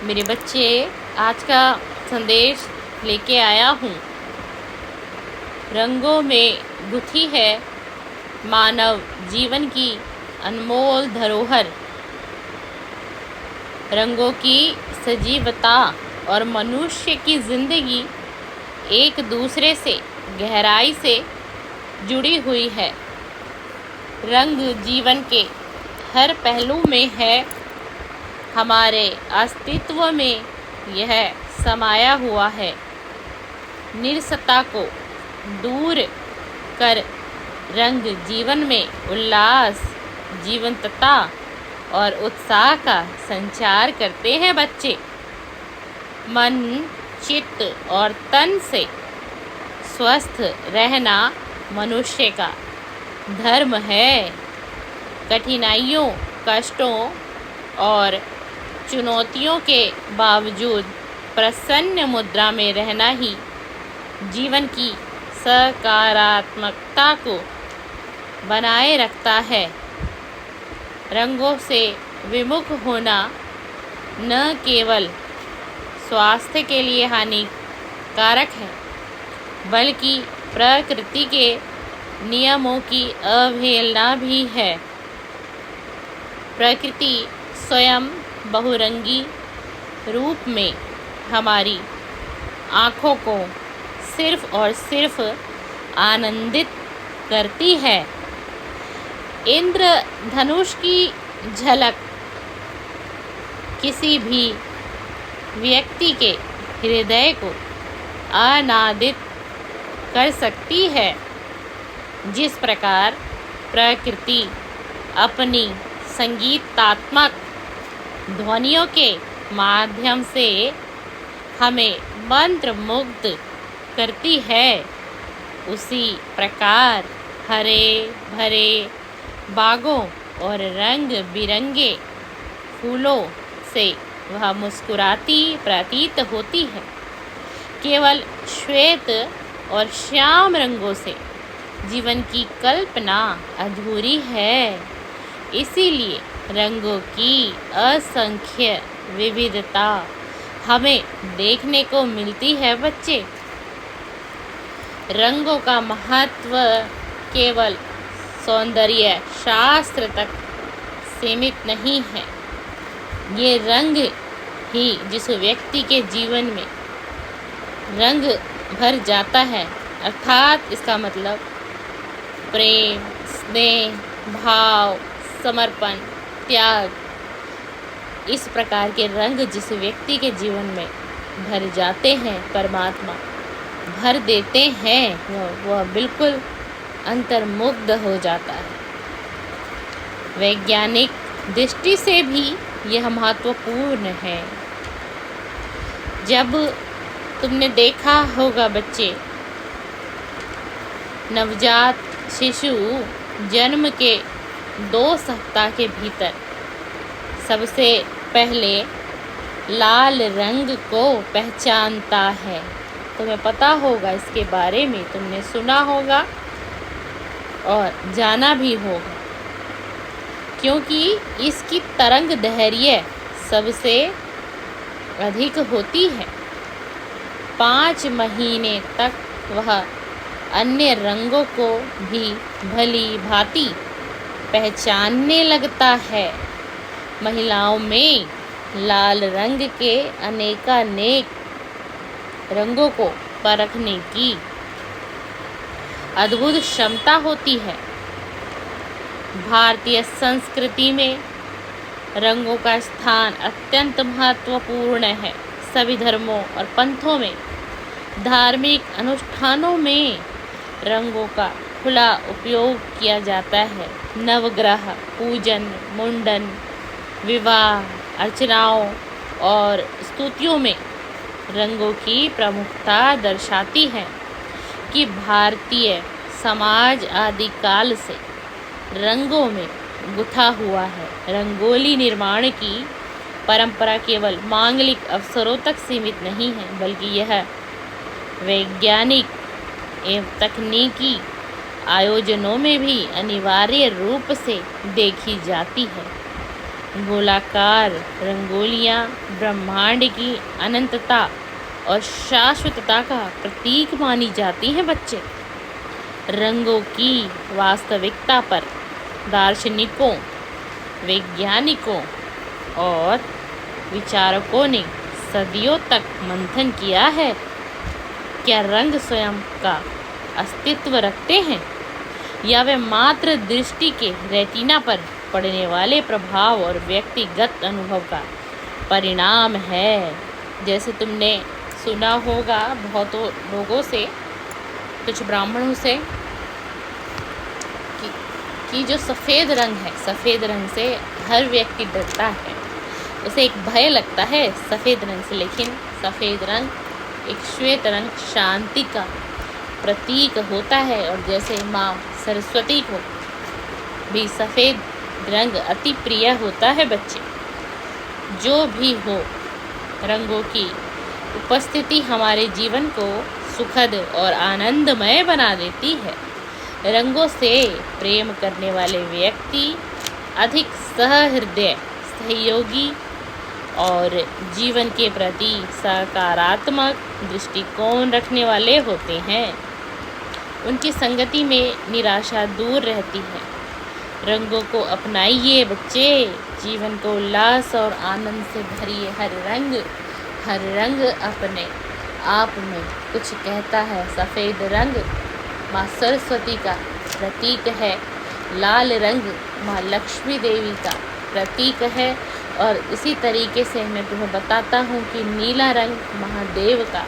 मेरे बच्चे, आज का संदेश लेके आया हूँ। रंगों में गुथी है मानव जीवन की अनमोल धरोहर। रंगों की सजीवता और मनुष्य की जिंदगी एक दूसरे से गहराई से जुड़ी हुई है। रंग जीवन के हर पहलू में है, हमारे अस्तित्व में यह समाया हुआ है। निरसता को दूर कर रंग जीवन में उल्लास, जीवंतता और उत्साह का संचार करते हैं बच्चे। मन, चित्त और तन से स्वस्थ रहना मनुष्य का धर्म है। कठिनाइयों, कष्टों और चुनौतियों के बावजूद प्रसन्न मुद्रा में रहना ही जीवन की सकारात्मकता को बनाए रखता है। रंगों से विमुख होना न केवल स्वास्थ्य के लिए हानिकारक है, बल्कि प्रकृति के नियमों की अवहेलना भी है। प्रकृति स्वयं बहुरंगी रूप में हमारी आँखों को सिर्फ और सिर्फ आनंदित करती है। इंद्रधनुष की झलक किसी भी व्यक्ति के हृदय को आनंदित कर सकती है। जिस प्रकार प्रकृति अपनी संगीतात्मक ध्वनियों के माध्यम से हमें मंत्रमुग्ध करती है, उसी प्रकार हरे भरे बागों और रंग बिरंगे फूलों से वह मुस्कुराती प्रतीत होती है। केवल श्वेत और श्याम रंगों से जीवन की कल्पना अधूरी है। इसीलिए रंगों की असंख्य विविधता हमें देखने को मिलती है बच्चे। रंगों का महत्व केवल सौंदर्य शास्त्र तक सीमित नहीं है। ये रंग ही जिस व्यक्ति के जीवन में रंग भर जाता है, अर्थात इसका मतलब प्रेम, स्नेह, भाव, समर्पण, त्याग, इस प्रकार के रंग जिस व्यक्ति के जीवन में भर जाते हैं, परमात्मा भर देते हैं, वह बिल्कुल अंतर्मुग्ध हो जाता है। वैज्ञानिक दृष्टि से भी यह महत्वपूर्ण है। जब तुमने देखा होगा बच्चे, नवजात शिशु जन्म के 2 सप्ताह के भीतर सबसे पहले लाल रंग को पहचानता है। तुम्हें पता होगा, इसके बारे में तुमने सुना होगा और जाना भी होगा, क्योंकि इसकी तरंग दैर्घ्य सबसे अधिक होती है। 5 महीने तक वह अन्य रंगों को भी भली भांति पहचानने लगता है। महिलाओं में लाल रंग के अनेकानेक रंगों को परखने की अद्भुत क्षमता होती है। भारतीय संस्कृति में रंगों का स्थान अत्यंत महत्वपूर्ण है। सभी धर्मों और पंथों में धार्मिक अनुष्ठानों में रंगों का खुला उपयोग किया जाता है। नवग्रह पूजन, मुंडन, विवाह, अर्चनाओं और स्तुतियों में रंगों की प्रमुखता दर्शाती है कि भारतीय समाज आदिकाल से रंगों में गुथा हुआ है। रंगोली निर्माण की परंपरा केवल मांगलिक अवसरों तक सीमित नहीं है, बल्कि यह वैज्ञानिक एवं तकनीकी आयोजनों में भी अनिवार्य रूप से देखी जाती है। गोलाकार रंगोलियाँ ब्रह्मांड की अनंतता और शाश्वतता का प्रतीक मानी जाती हैं बच्चे। रंगों की वास्तविकता पर दार्शनिकों, वैज्ञानिकों और विचारकों ने सदियों तक मंथन किया है। क्या रंग स्वयं का अस्तित्व रखते हैं या वे मात्र दृष्टि के रेटिना पर पड़ने वाले प्रभाव और व्यक्तिगत अनुभव का परिणाम है? जैसे तुमने सुना होगा बहुतों लोगों से, कुछ ब्राह्मणों से, कि जो सफ़ेद रंग है, सफ़ेद रंग से हर व्यक्ति डरता है, उसे एक भय लगता है सफ़ेद रंग से। लेकिन सफ़ेद रंग एक श्वेत रंग शांति का प्रतीक होता है। और जैसे माँ सरस्वती को भी सफ़ेद रंग अति प्रिय होता है बच्चे। जो भी हो, रंगों की उपस्थिति हमारे जीवन को सुखद और आनंदमय बना देती है। रंगों से प्रेम करने वाले व्यक्ति अधिक सहृदय, सहयोगी और जीवन के प्रति सकारात्मक दृष्टिकोण रखने वाले होते हैं। उनकी संगति में निराशा दूर रहती है। रंगों को अपनाइए बच्चे, जीवन को उल्लास और आनंद से भरिए। हर रंग अपने आप में कुछ कहता है। सफ़ेद रंग माँ सरस्वती का प्रतीक है। लाल रंग माँ लक्ष्मी देवी का प्रतीक है। और इसी तरीके से मैं तुम्हें बताता हूँ कि नीला रंग महादेव का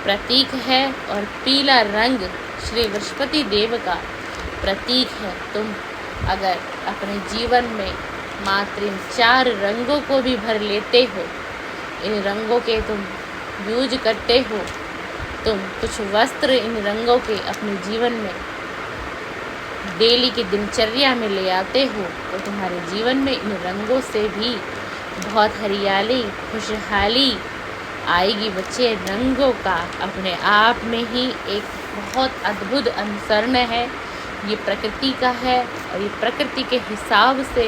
प्रतीक है और पीला रंग श्री बृहस्पति देव का प्रतीक है। तुम अगर अपने जीवन में मात्र इन 4 रंगों को भी भर लेते हो, इन रंगों के तुम यूज करते हो, तुम कुछ वस्त्र इन रंगों के अपने जीवन में डेली की दिनचर्या में ले आते हो, तो तुम्हारे जीवन में इन रंगों से भी बहुत हरियाली, खुशहाली आएगी बच्चे। रंगों का अपने आप में ही एक बहुत अद्भुत अनुसरण है। ये प्रकृति का है और ये प्रकृति के हिसाब से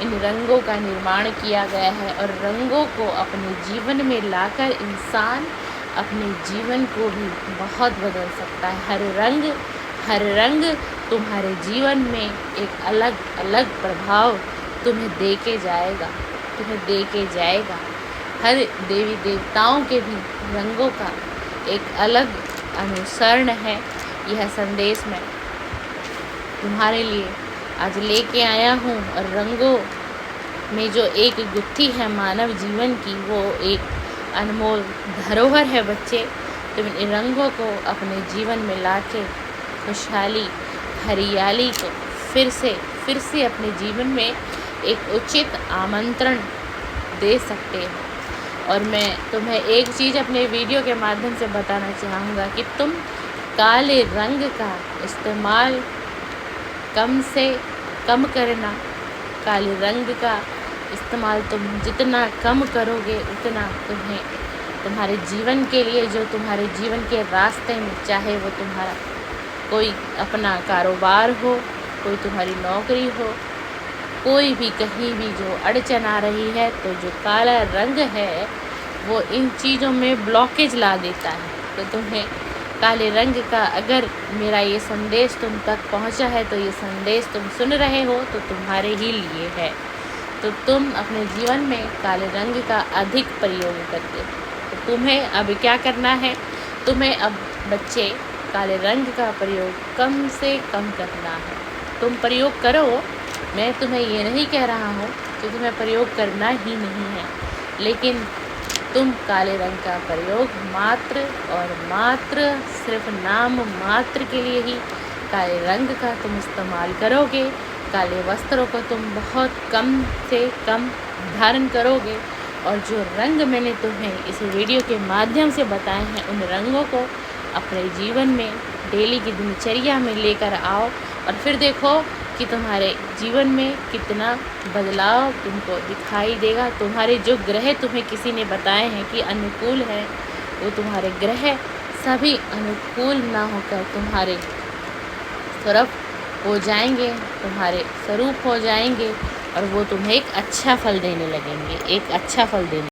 इन रंगों का निर्माण किया गया है। और रंगों को अपने जीवन में लाकर इंसान अपने जीवन को भी बहुत बदल सकता है। हर रंग तुम्हारे जीवन में एक अलग अलग प्रभाव तुम्हें दे के जाएगा। हर देवी देवताओं के भी रंगों का एक अलग अनुसरण है। यह संदेश मैं तुम्हारे लिए आज लेके आया हूँ। और रंगों में जो एक गुत्थी है मानव जीवन की, वो एक अनमोल धरोहर है बच्चे। तुम इन रंगों को अपने जीवन में लाके खुशहाली, हरियाली को फिर से अपने जीवन में एक उचित आमंत्रण दे सकते हो। और मैं तुम्हें एक चीज़ अपने वीडियो के माध्यम से बताना चाहूँगा कि तुम काले रंग का इस्तेमाल कम से कम करना। काले रंग का इस्तेमाल तुम जितना कम करोगे उतना तुम्हें तुम्हारे जीवन के लिए, जो तुम्हारे जीवन के रास्ते में, चाहे वो तुम्हारा कोई अपना कारोबार हो, कोई तुम्हारी नौकरी हो, कोई भी कहीं भी जो अड़चन आ रही है, तो जो काला रंग है वो इन चीज़ों में ब्लॉकेज ला देता है। तो तुम्हें काले रंग का, अगर मेरा ये संदेश तुम तक पहुंचा है, तो ये संदेश तुम सुन रहे हो तो तुम्हारे ही लिए है। तो तुम अपने जीवन में काले रंग का अधिक प्रयोग करते हो। तो तुम्हें अब क्या करना है? तुम्हें अब बच्चे काले रंग का प्रयोग कम से कम करना है। तुम प्रयोग करो, मैं तुम्हें ये नहीं कह रहा हूँ कि तुम्हें प्रयोग करना ही नहीं है, लेकिन तुम काले रंग का प्रयोग मात्र और मात्र सिर्फ नाम मात्र के लिए ही काले रंग का तुम इस्तेमाल करोगे। काले वस्त्रों को तुम बहुत कम से कम धारण करोगे। और जो रंग मैंने तुम्हें इस वीडियो के माध्यम से बताए हैं, उन रंगों को अपने जीवन में डेली की दिनचर्या में लेकर आओ और फिर देखो कि तुम्हारे जीवन में कितना बदलाव तुमको दिखाई देगा। तुम्हारे जो ग्रह तुम्हें किसी ने बताए हैं कि अनुकूल है, वो तुम्हारे ग्रह सभी अनुकूल ना होकर तुम्हारे तरफ हो जाएंगे, तुम्हारे स्वरूप हो जाएंगे। और वो तुम्हें एक अच्छा फल देने लगेंगे, एक अच्छा फल देने